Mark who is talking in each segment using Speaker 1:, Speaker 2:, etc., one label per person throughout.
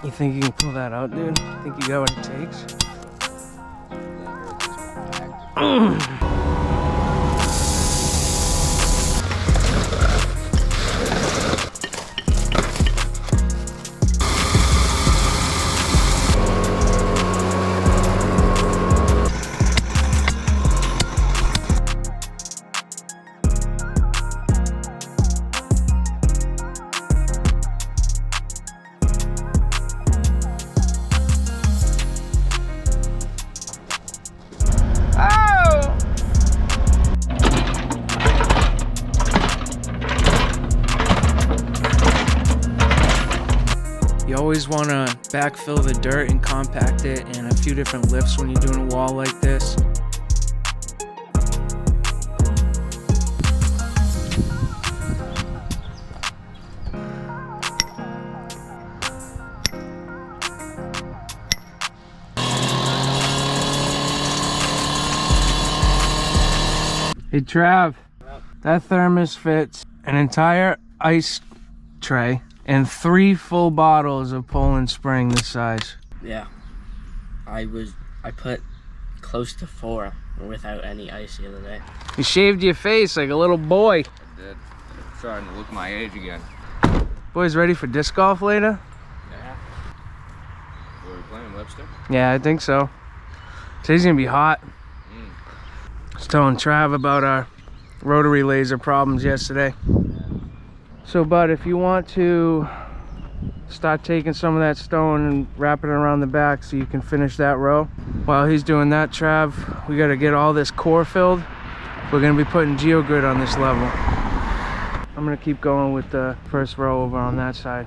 Speaker 1: You think you can pull that out, dude? Think you got what it takes? You always want to backfill the dirt and compact it in a few different lifts when you're doing a wall like this. Hey Trav, that thermos fits an entire ice tray and 3 full bottles of Poland Spring this size.
Speaker 2: Yeah, I put close to 4 without any ice the other day.
Speaker 1: You shaved your face like a little boy.
Speaker 3: I did. I'm starting to look my age again.
Speaker 1: Boys ready for disc golf later?
Speaker 3: Yeah. Were we playing Webster?
Speaker 1: Yeah, I think so. Today's gonna be hot. I was telling Trav about our rotary laser problems yesterday. So, bud, if you want to start taking some of that stone and wrapping it around the back so you can finish that row. While he's doing that, Trav, we got to get all this core filled. We're going to be putting geogrid on this level. I'm going to keep going with the first row over on that side.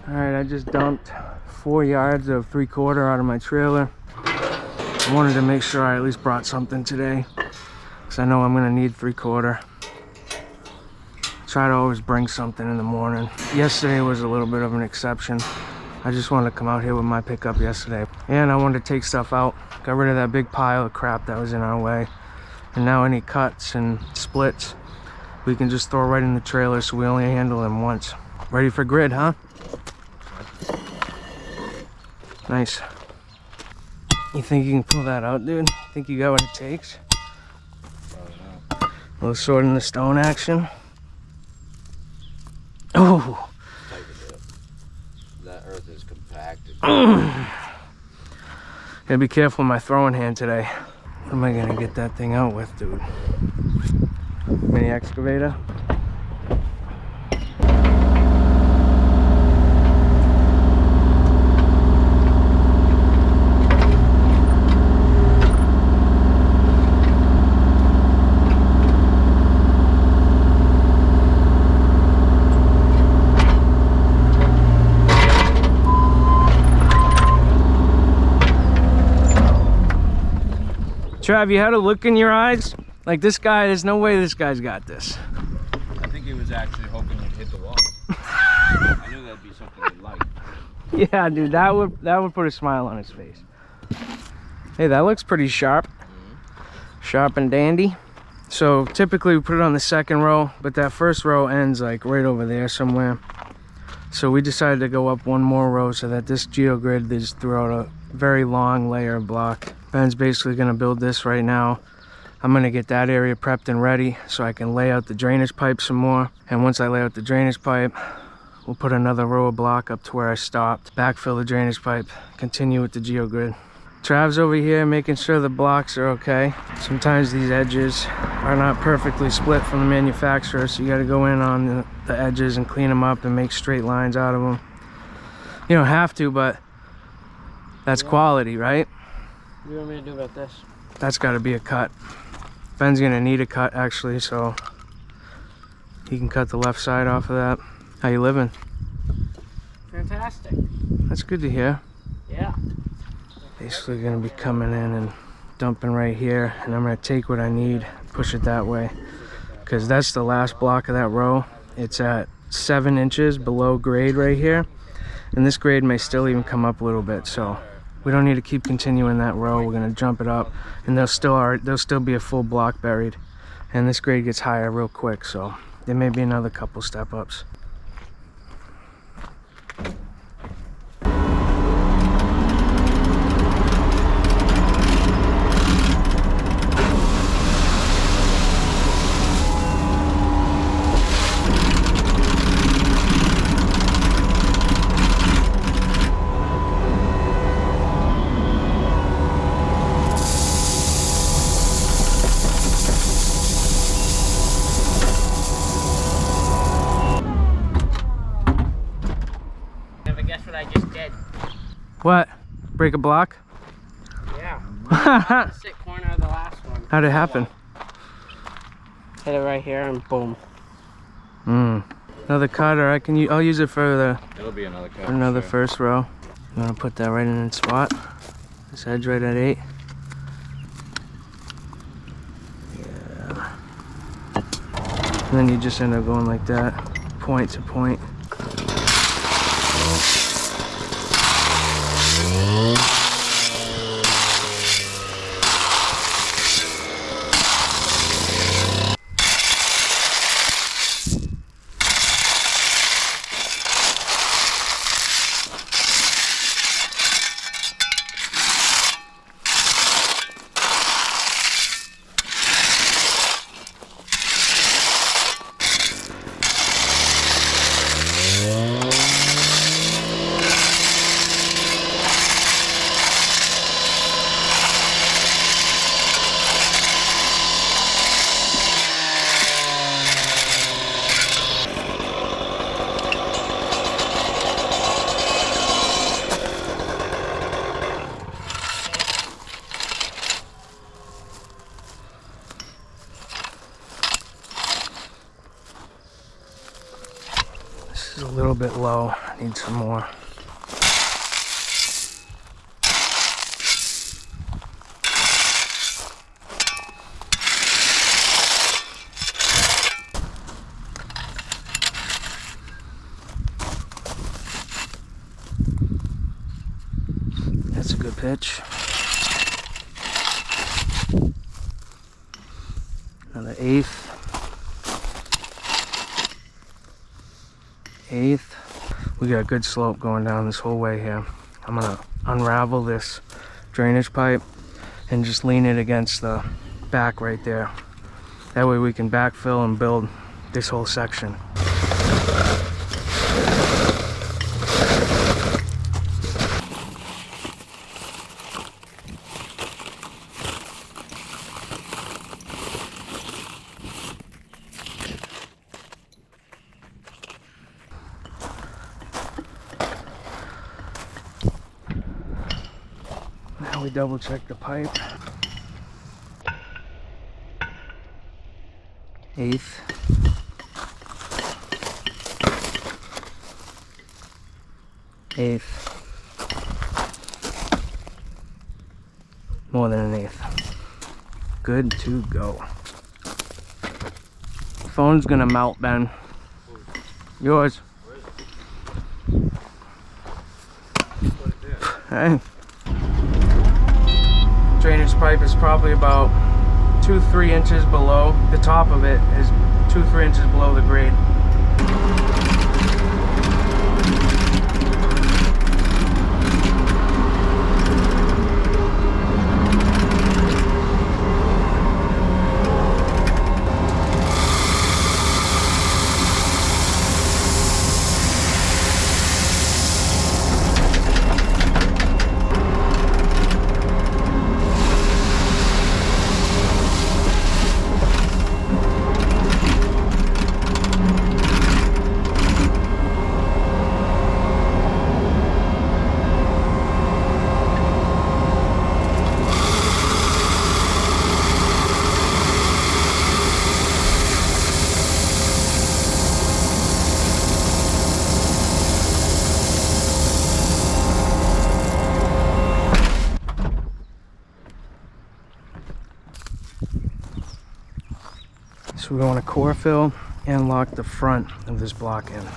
Speaker 1: Alright, I just dumped 4 yards of 3/4 out of my trailer. I wanted to make sure I at least brought something today, because I know I'm going to need 3/4. Try to always bring something in the morning. Yesterday was a little bit of an exception. I just wanted to come out here with my pickup yesterday. And I wanted to take stuff out. Got rid of that big pile of crap that was in our way. And now any cuts and splits, we can just throw right in the trailer so we only handle them once. Ready for grid, huh? Nice. You think you can pull that out, dude? Think you got what it takes? A little sword in the stone action. Oh!
Speaker 3: That earth is compacted.
Speaker 1: Gotta be careful with my throwing hand today. What am I gonna get that thing out with, dude? Mini excavator? Trav, you had a look in your eyes? Like, this guy, there's no way this guy's got this.
Speaker 3: I think he was actually hoping you'd hit the wall. I knew that'd be something he'd like.
Speaker 1: Yeah, dude, that would put a smile on his face. Hey, that looks pretty sharp. Sharp and dandy. So typically we put it on the second row, but that first row ends like right over there somewhere. So we decided to go up 1 more row so that this geogrid is throughout a very long layer of block. Ben's basically gonna build this right now. I'm gonna get that area prepped and ready so I can lay out the drainage pipe some more. And once I lay out the drainage pipe, we'll put another row of block up to where I stopped, backfill the drainage pipe, continue with the geogrid. Trav's over here making sure the blocks are okay. Sometimes these edges are not perfectly split from the manufacturer, so you got to go in on the edges and clean them up and make straight lines out of them. You don't have to, but that's quality, right?
Speaker 2: What do you want me to do about this?
Speaker 1: That's got to be a cut. Ben's gonna need a cut actually, so he can cut the left side off of that. How you living?
Speaker 2: Fantastic.
Speaker 1: That's good to hear.
Speaker 2: Yeah.
Speaker 1: Basically gonna be coming in and dumping right here, and I'm gonna take what I need, push it that way, because that's the last block of that row. It's at 7 inches below grade right here, and this grade may still even come up a little bit, so we don't need to keep continuing that row. We're gonna jump it up, and there'll still be a full block buried, and this grade gets higher real quick, so there may be another couple step ups. What? Break a block?
Speaker 2: Yeah. Opposite corner of the last one.
Speaker 1: How'd it happen?
Speaker 2: Hit it right here and boom.
Speaker 1: Another cutter. I'll use it for
Speaker 3: It'll be another cut.
Speaker 1: another first row. I'm gonna put that right in its spot. This edge right at 8. Yeah. And then you just end up going like that, point to point. This is a little bit low. I need some more. That's a good pitch. Another 1/8. 1/8. We got a good slope going down this whole way here. I'm gonna unravel this drainage pipe and just lean it against the back right there. That way we can backfill and build this whole section. Now we double check the pipe. 1/8. 1/8. More than an 1/8. Good to go. Phone's gonna melt, Ben. Yours. Hey. Drainage pipe is probably about 2-3 inches below. The top of it is 2-3 inches below the grade. So we want to core fill and lock the front of this block in.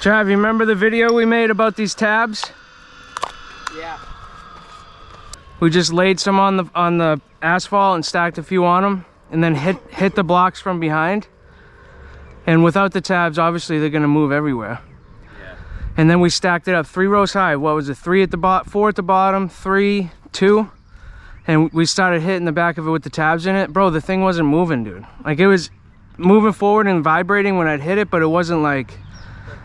Speaker 1: Trav, you remember the video we made about these tabs?
Speaker 2: Yeah.
Speaker 1: We just laid some on the asphalt and stacked a few on them, and then hit the blocks from behind. And without the tabs, obviously they're gonna move everywhere.
Speaker 3: Yeah.
Speaker 1: And then we stacked it up 3 rows high. What was it? 3 at the bottom, 4 at the bottom, 3, 2, and we started hitting the back of it with the tabs in it. Bro, the thing wasn't moving, dude. Like, it was moving forward and vibrating when I'd hit it, but it wasn't like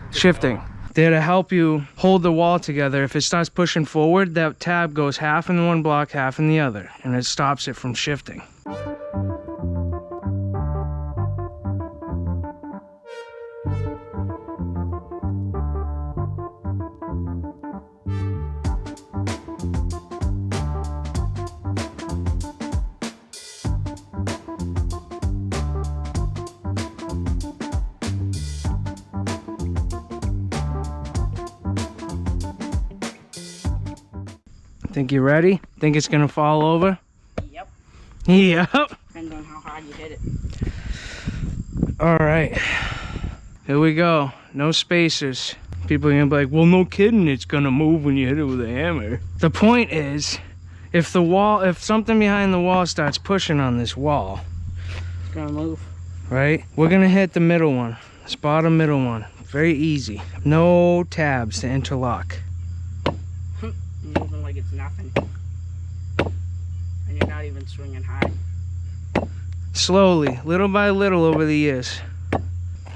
Speaker 1: shifting. They're to help you hold the wall together. If it starts pushing forward, that tab goes half in one block, half in the other, and it stops it from shifting. Think you're ready? Think it's gonna fall over?
Speaker 2: Yep.
Speaker 1: Yep.
Speaker 2: Depends on how hard you hit it.
Speaker 1: All right, here we go. No spacers. People are gonna be like, well, no kidding, it's gonna move when you hit it with a hammer. The point is, if something behind the wall starts pushing on this wall,
Speaker 2: It's gonna move.
Speaker 1: right? We're gonna hit the middle one, this bottom middle one. Very easy. No tabs to interlock.
Speaker 2: Moving like it's nothing. And you're not even swinging high.
Speaker 1: Slowly, little by little over the years.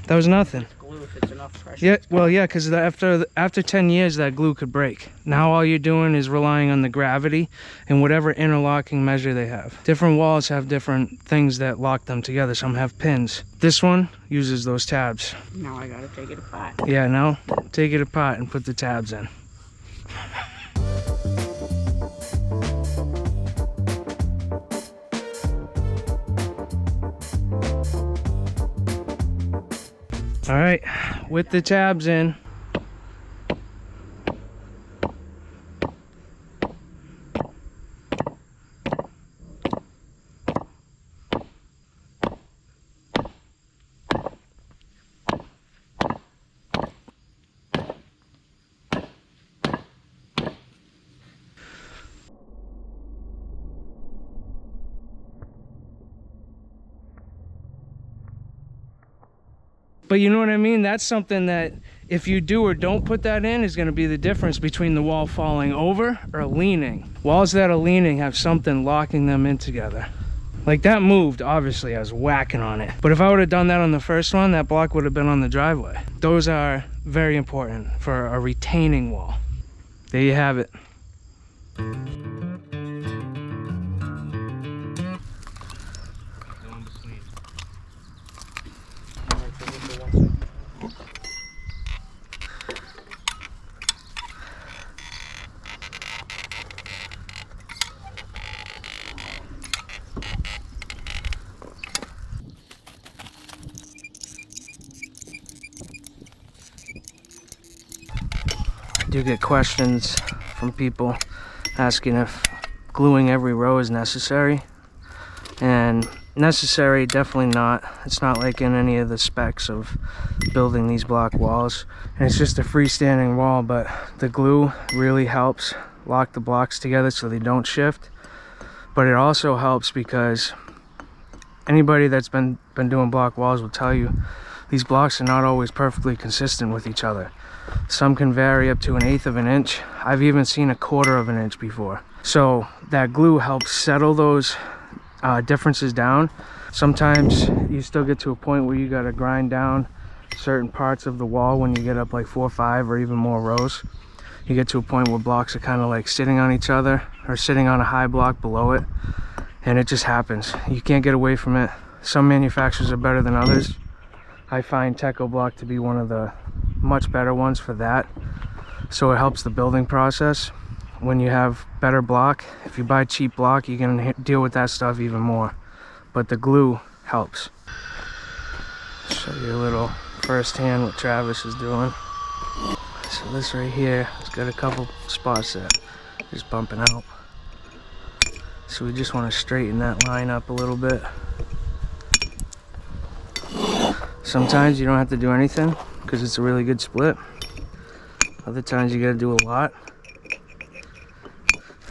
Speaker 1: That was nothing.
Speaker 2: Glue if it's enough pressure.
Speaker 1: Yeah, well, yeah, because after 10 years, that glue could break. Now all you're doing is relying on the gravity and whatever interlocking measure they have. Different walls have different things that lock them together. Some have pins. This one uses those tabs.
Speaker 2: Now I gotta take it apart.
Speaker 1: Yeah, now take it apart and put the tabs in. All right, with the tabs in, but you know what I mean? That's something that if you do or don't put that in is going to be the difference between the wall falling over or leaning. Walls that are leaning have something locking them in together. Like that moved, obviously I was whacking on it. But if I would have done that on the first one, that block would have been on the driveway. Those are very important for a retaining wall. There you have it. do get questions from people asking if gluing every row is necessary. And necessary, definitely not. It's not like in any of the specs of building these block walls. And it's just a freestanding wall, but the glue really helps lock the blocks together so they don't shift. But it also helps because anybody that's been doing block walls will tell you these blocks are not always perfectly consistent with each other. Some can vary up to 1/8 of an inch. I've even seen 1/4 of an inch before. So that glue helps settle those differences down. Sometimes you still get to a point where you got to grind down certain parts of the wall when you get up like 4 or 5 or even more rows. You get to a point where blocks are kind of like sitting on each other or sitting on a high block below it, and it just happens. You can't get away from it. Some manufacturers are better than others. I find Teco Block to be one of the much better ones for that. So it helps the building process. When you have better block, if you buy cheap block, you can deal with that stuff even more. But the glue helps. Show you a little firsthand what Travis is doing. So this right here, it's got a couple spots that are just bumping out. So we just want to straighten that line up a little bit. Sometimes you don't have to do anything because it's a really good split. Other times you got to do a lot.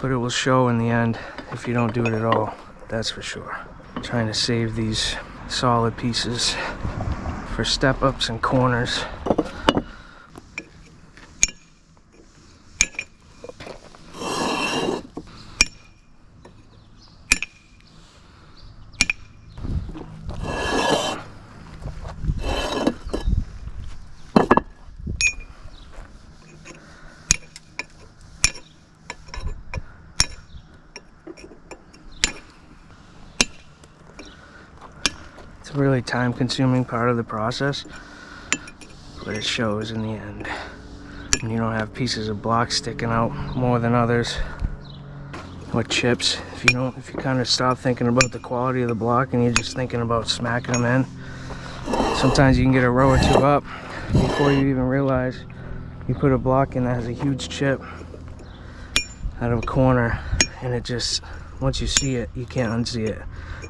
Speaker 1: But it will show in the end if you don't do it at all, that's for sure. I'm trying to save these solid pieces for step ups and corners. It's a really time-consuming part of the process, but it shows in the end. And you don't have pieces of block sticking out more than others, or chips. If you kind of stop thinking about the quality of the block and you're just thinking about smacking them in, sometimes you can get a row or two up before you even realize you put a block in that has a huge chip out of a corner, and it just, once you see it, you can't unsee it,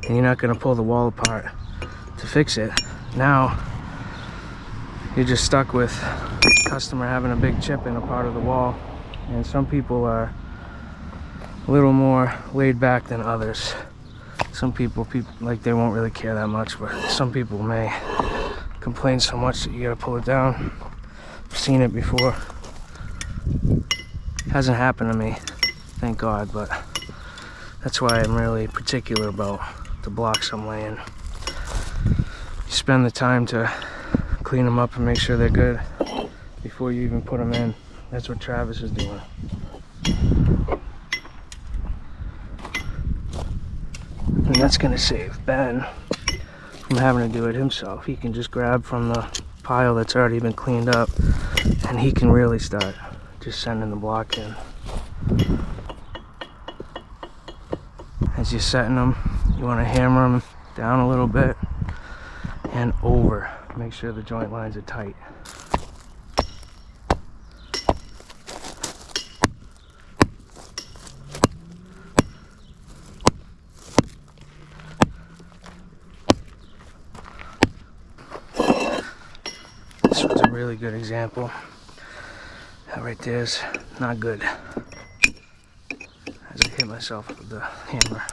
Speaker 1: and you're not going to pull the wall apart to fix it. Now you're just stuck with the customer having a big chip in a part of the wall, and some people are a little more laid back than others. Some people like they won't really care that much, but some people may complain so much that you gotta pull it down. I've seen it before. Hasn't happened to me, thank God, but that's why I'm really particular about the blocks I'm laying. You spend the time to clean them up and make sure they're good before you even put them in. That's what Travis is doing. And that's gonna save Ben from having to do it himself. He can just grab from the pile that's already been cleaned up, and he can really start just sending the block in. As you're setting them, you want to hammer them down a little bit and over. Make sure the joint lines are tight. This one's a really good example. That right there's not good. As I hit myself with the hammer.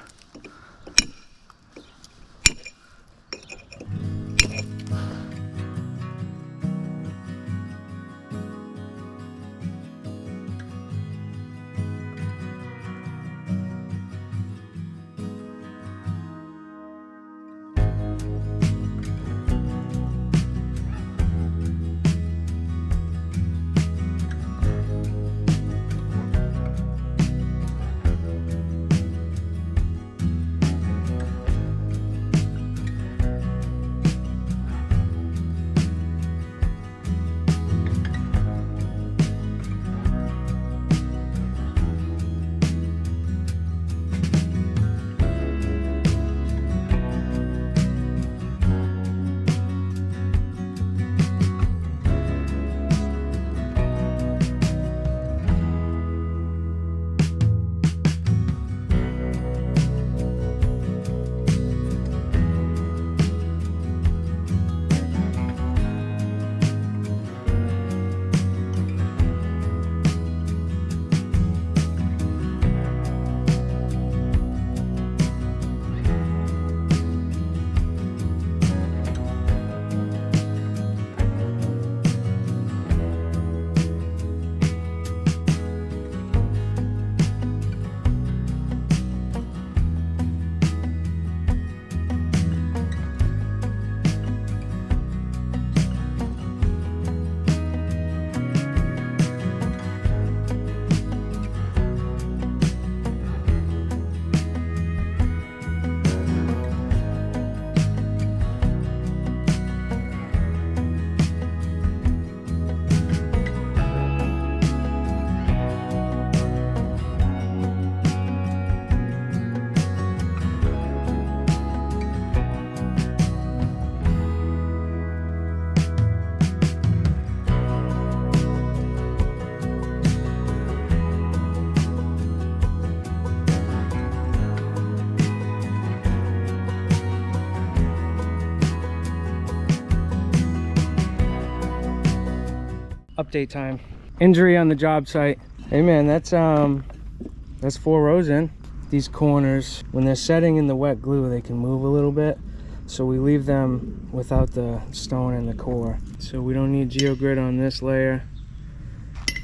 Speaker 1: update time. Injury on the job site. Hey man, that's 4 rows in. These corners, when they're setting in the wet glue, they can move a little bit. So we leave them without the stone and the core. So we don't need GeoGrid on this layer,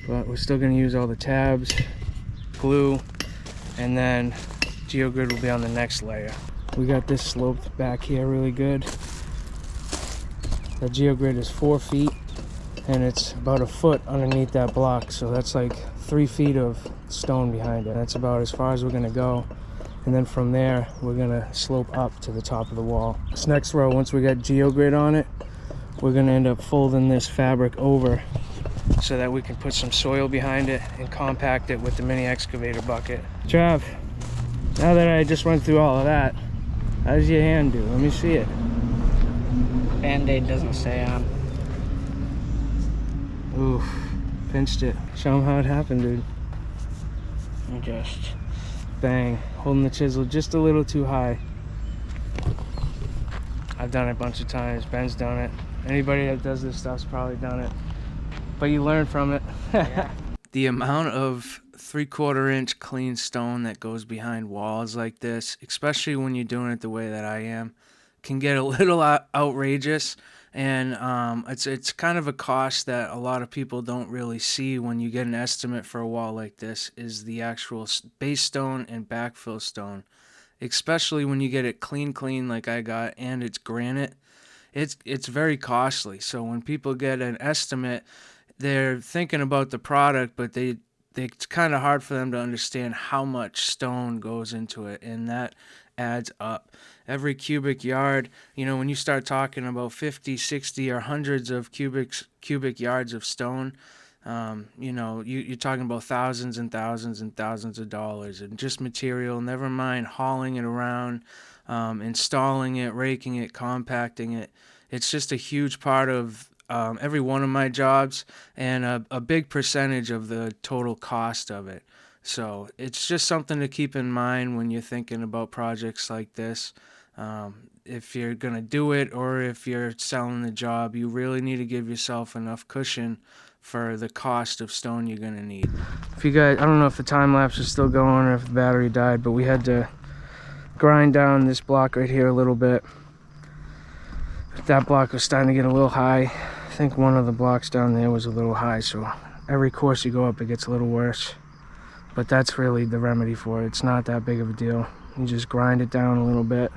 Speaker 1: but we're still gonna use all the tabs, glue, and then GeoGrid will be on the next layer. We got this sloped back here really good. The GeoGrid is 4 feet and it's about a foot underneath that block. So that's like 3 feet of stone behind it. That's about as far as we're gonna go. And then from there, we're gonna slope up to the top of the wall. This next row, once we got GeoGrid on it, we're gonna end up folding this fabric over so that we can put some soil behind it and compact it with the mini excavator bucket. Trav, now that I just went through all of that, how does your hand do? Let me see it.
Speaker 2: Band-Aid doesn't stay on.
Speaker 1: Oof, pinched it. Show them how it happened, dude.
Speaker 2: And just
Speaker 1: Bang, holding the chisel just a little too high. I've done it a bunch of times. Ben's done it. Anybody that does this stuff's probably done it. But you learn from it.
Speaker 2: yeah.
Speaker 1: The amount of 3/4 inch clean stone that goes behind walls like this, especially when you're doing it the way that I am, can get a little outrageous. And it's kind of a cost that a lot of people don't really see when you get an estimate for a wall like this, is the actual base stone and backfill stone. Especially when you get it clean like I got, and it's granite. It's very costly. So when people get an estimate, they're thinking about the product, but it's kind of hard for them to understand how much stone goes into it, and that adds up. Every cubic yard, you know, when you start talking about 50, 60, or hundreds of cubic yards of stone, you know, you're talking about thousands and thousands and thousands of dollars, and just material, never mind hauling it around, installing it, raking it, compacting it. It's just a huge part of every one of my jobs, and a big percentage of the total cost of it. So it's just something to keep in mind when you're thinking about projects like this. If you're gonna do it, or if you're selling the job, you really need to give yourself enough cushion for the cost of stone you're gonna need. If you guys, I don't know if the time lapse is still going or if the battery died, but we had to grind down this block right here a little bit. That block was starting to get a little high. I think one of the blocks down there was a little high, so every course you go up it gets a little worse. But that's really the remedy for it. It's not that big of a deal. You just grind it down a little bit.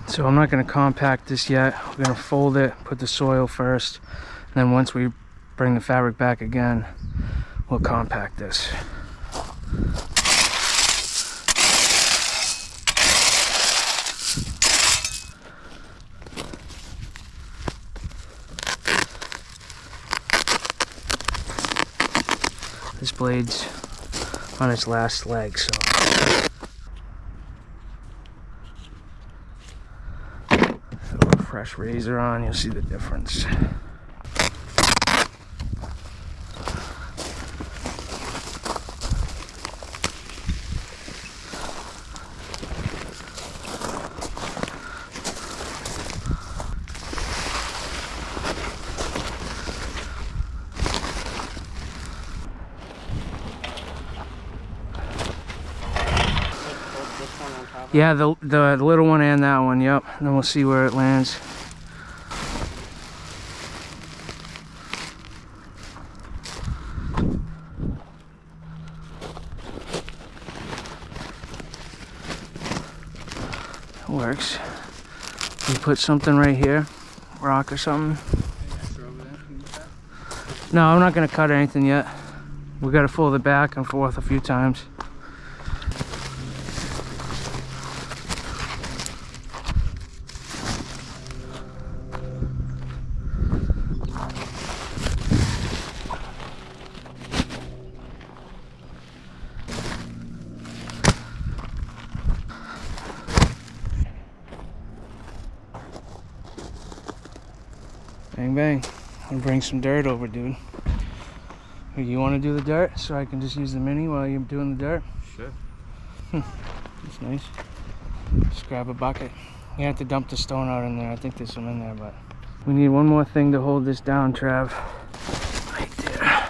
Speaker 1: So I'm not going to compact this yet. We're going to fold it, put the soil first, and then once we bring the fabric back again, we'll compact this. This blade's on its last leg, so fresh razor on, you'll see the difference. Yeah, the little one and that one, yep. And then we'll see where it lands. Works. You put something right here, rock or something. No, I'm not gonna cut anything yet. We gotta fold it back and forth a few times. Bang, bang. I'm gonna bring some dirt over, dude. You want to do the dirt so I can just use the mini while you're doing the dirt?
Speaker 3: Sure.
Speaker 1: That's nice. Just grab a bucket. You have to dump the stone out in there. I think there's some in there, but we need one more thing to hold this down, Trav. Right there.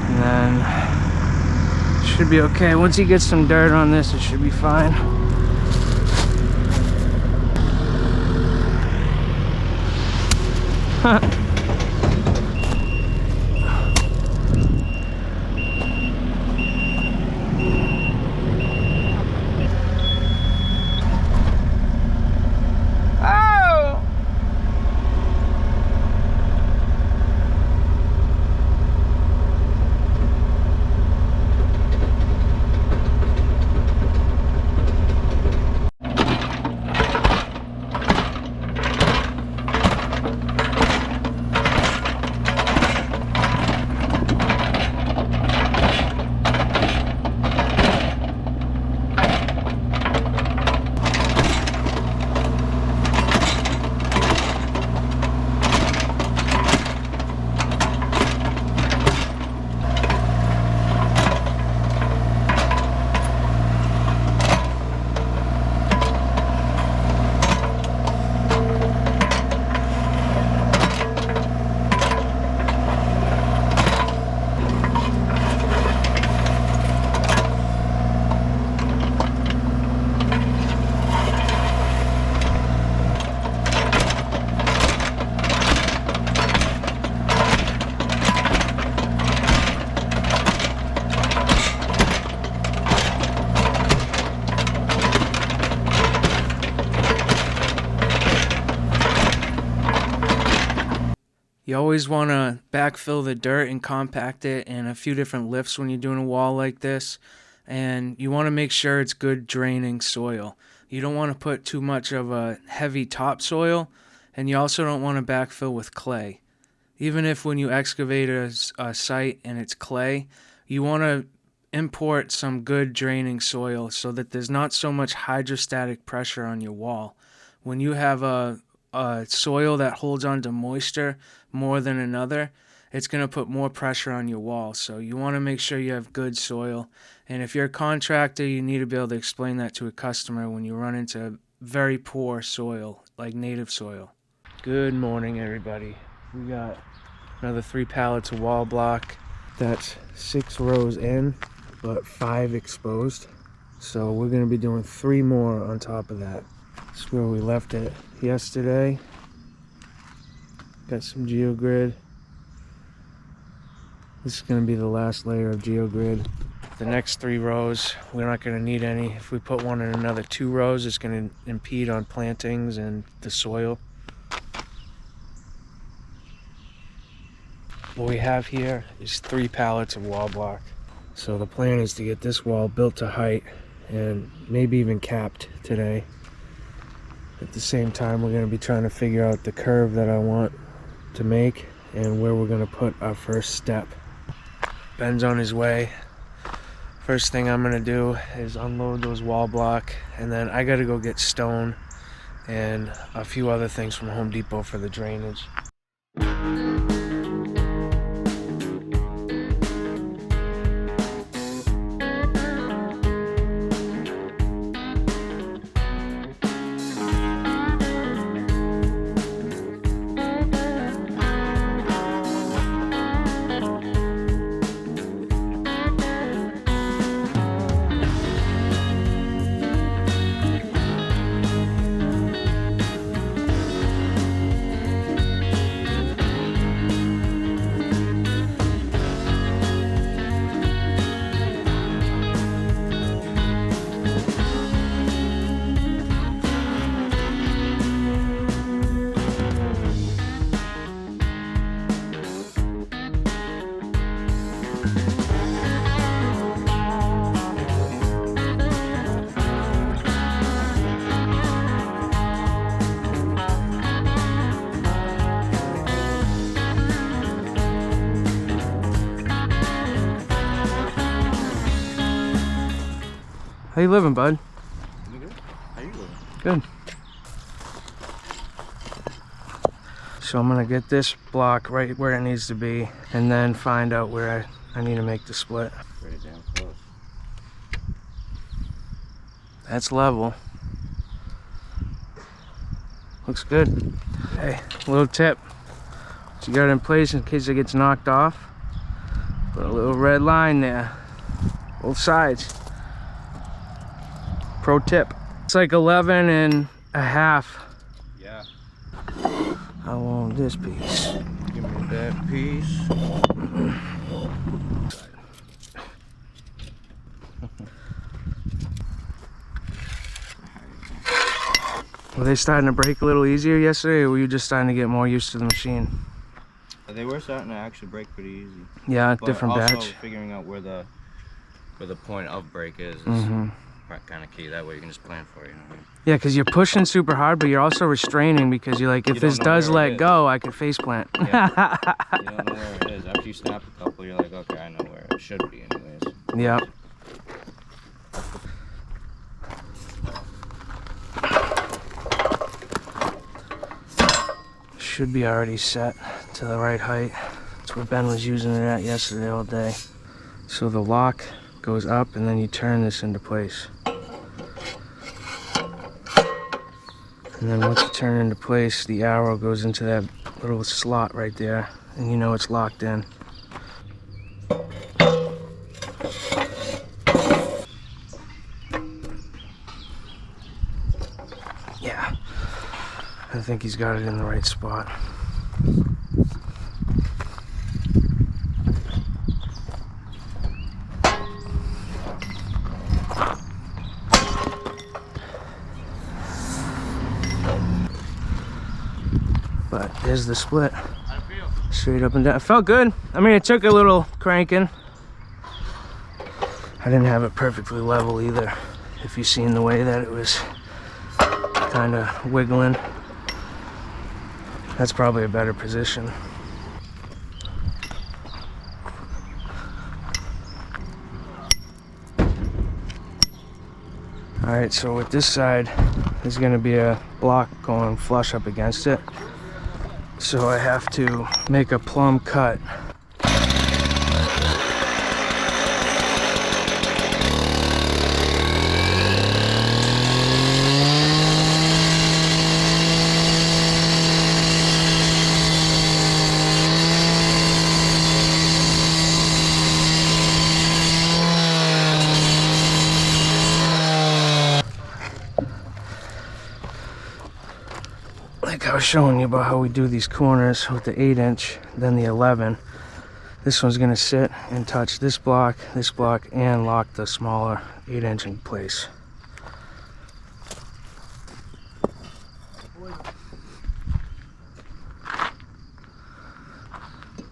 Speaker 1: And then it should be okay. Once he gets some dirt on this, it should be fine. You always want to backfill the dirt and compact it in a few different lifts when you're doing a wall like this. And you want to make sure it's good draining soil. You don't want to put too much of a heavy topsoil, and you also don't want to backfill with clay. Even if when you excavate a site and it's clay, you want to import some good draining soil so that there's not so much hydrostatic pressure on your wall. When you have a soil that holds on to moisture more than another, it's going to put more pressure on your wall. So you want to make sure you have good soil. And if you're a contractor, you need to be able to explain that to a customer when you run into very poor soil, like native soil. Good morning, everybody. We got another 3 pallets of wall block. That's 6 rows in, but 5 exposed. So we're going to be doing 3 more on top of that. That's where we left it yesterday. Got some geogrid. This is going to be the last layer of geogrid. The next 3 rows, we're not going to need any. If we put one in another 2 rows, it's going to impede on plantings and the soil. What we have here is 3 pallets of wall block. So the plan is to get this wall built to height and maybe even capped today. At the same time, we're going to be trying to figure out the curve that I want to make and where we're going to put our first step. Ben's on his way. First thing I'm going to do is unload those wall block, and then I got to go get stone and a few other things from Home Depot for the drainage. How you living, bud?
Speaker 3: You good? How you doing?
Speaker 1: Good. So I'm gonna get this block right where it needs to be and then find out where I need to make the split.
Speaker 3: Pretty damn close.
Speaker 1: That's level. Looks good. Hey, little tip. So you got it in place in case it gets knocked off. Put a little red line there. Both sides. Pro tip. It's like 11 and a half.
Speaker 3: Yeah.
Speaker 1: I want this piece.
Speaker 3: Give me that piece.
Speaker 1: Were they starting to break a little easier yesterday, or were you just starting to get more used to the machine?
Speaker 3: They were starting to actually break pretty easy.
Speaker 1: Yeah,
Speaker 3: But
Speaker 1: different
Speaker 3: also
Speaker 1: batch.
Speaker 3: figuring out where the point of break is
Speaker 1: Mm-hmm.
Speaker 3: kind of key. That way you can just plan for it. You know what I mean?
Speaker 1: Yeah, because you're pushing super hard, but you're also restraining because you're like, if
Speaker 3: You
Speaker 1: this
Speaker 3: don't know
Speaker 1: does
Speaker 3: where it
Speaker 1: let
Speaker 3: is.
Speaker 1: go, I could face plant.
Speaker 3: Yeah. You don't know where it is. After you snap a couple, you're like, okay, I know where it should be anyways.
Speaker 1: Yeah. Should be already set to the right height. That's what Ben was using it at yesterday all day. So the lock goes up and then you turn this into place. And then once you turn it into place, the arrow goes into that little slot right there and you know it's locked in. Yeah, I think he's got it in the right spot. But there's the split. Straight up and down. It felt good. I mean, it took a little cranking. I didn't have it perfectly level either. If you've seen the way that it was kind of wiggling. That's probably a better position. Alright, so with this side, there's going to be a block going flush up against it. So I have to make a plumb cut. Like I was showing you about how we do these corners with the 8-inch, then the 11. This one's gonna sit and touch this block, and lock the smaller 8-inch in place.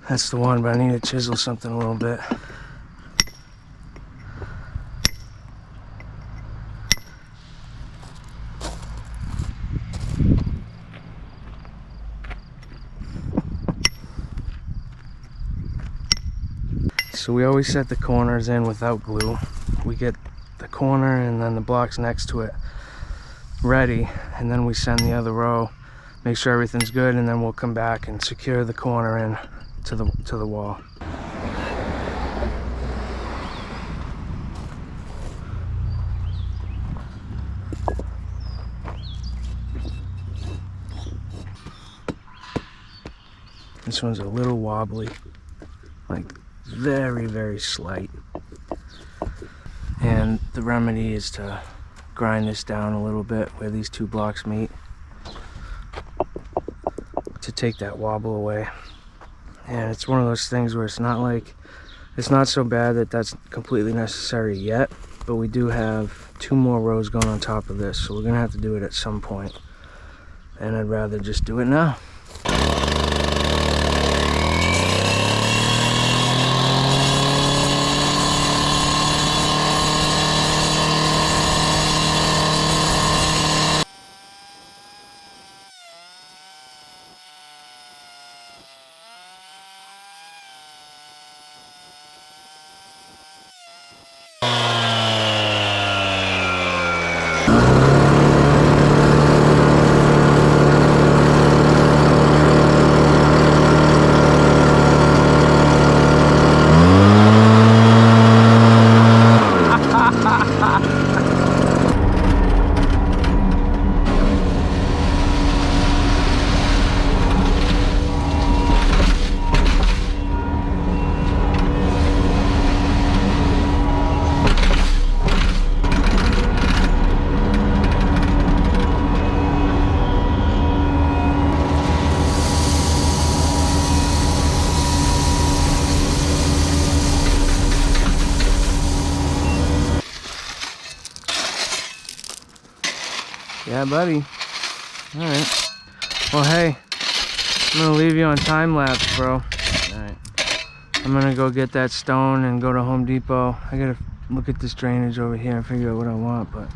Speaker 1: That's the one, but I need to chisel something a little bit. So we always set the corners in without glue. We get the corner and then the blocks next to it ready, and then we send the other row, make sure everything's good, and then we'll come back and secure the corner in to the wall. This one's a little wobbly, like very, very slight. And the remedy is to grind this down a little bit where these two blocks meet to take that wobble away. And it's one of those things where it's not so bad that that's completely necessary yet, but we do have 2 more rows going on top of this, so we're gonna have to do it at some point. And I'd rather just do it now. Yeah, buddy. All right. Well, hey, I'm gonna leave you on time lapse, bro.
Speaker 3: All right.
Speaker 1: I'm gonna go get that stone and go to Home Depot. I gotta look at this drainage over here and figure out what I want, but.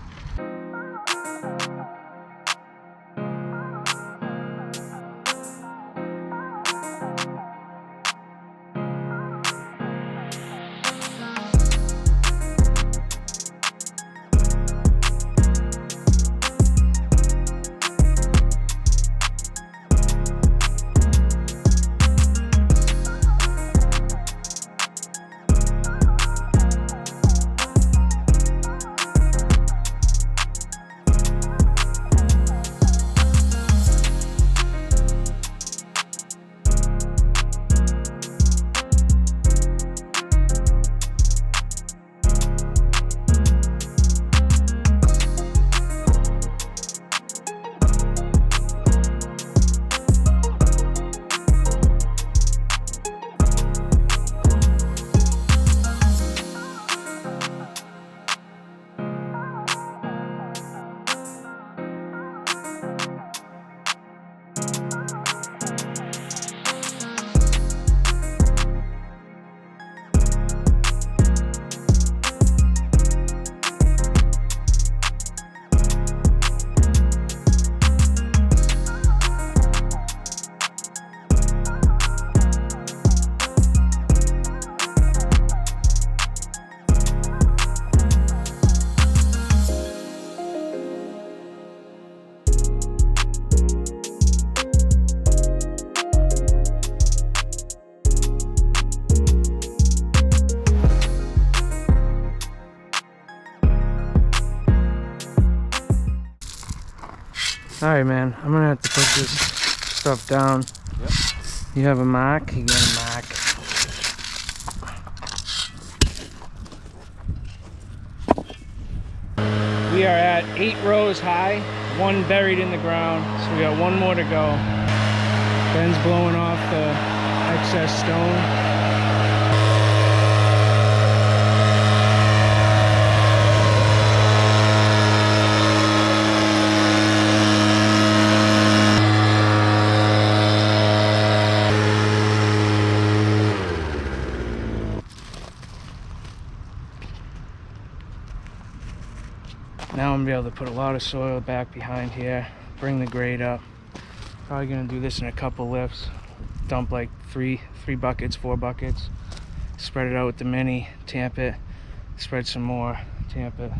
Speaker 1: All right, man. I'm gonna have to put this stuff down.
Speaker 3: Yep.
Speaker 1: You have a mark? You got a mark. We are at 8 rows high, 1 buried in the ground, so we got 1 more to go. Ben's blowing off the excess stone. Now I'm gonna be able to put a lot of soil back behind here, bring the grade up. Probably gonna do this in a couple lifts. Dump like 3 buckets, 4 buckets. Spread it out with the mini, tamp it, spread some more, tamp it.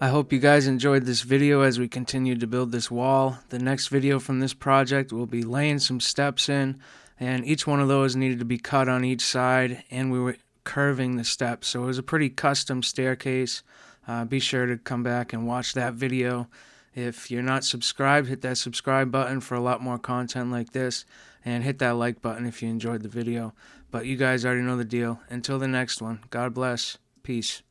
Speaker 1: I hope you guys enjoyed this video as we continue to build this wall. The next video from this project will be laying some steps in, and each one of those needed to be cut on each side, and we were curving the steps, so it was a pretty custom staircase. Be sure to come back and watch that video. If you're not subscribed, hit that subscribe button for a lot more content like this, and hit that like button if you enjoyed the video. But you guys already know the deal. Until the next one, God bless. Peace.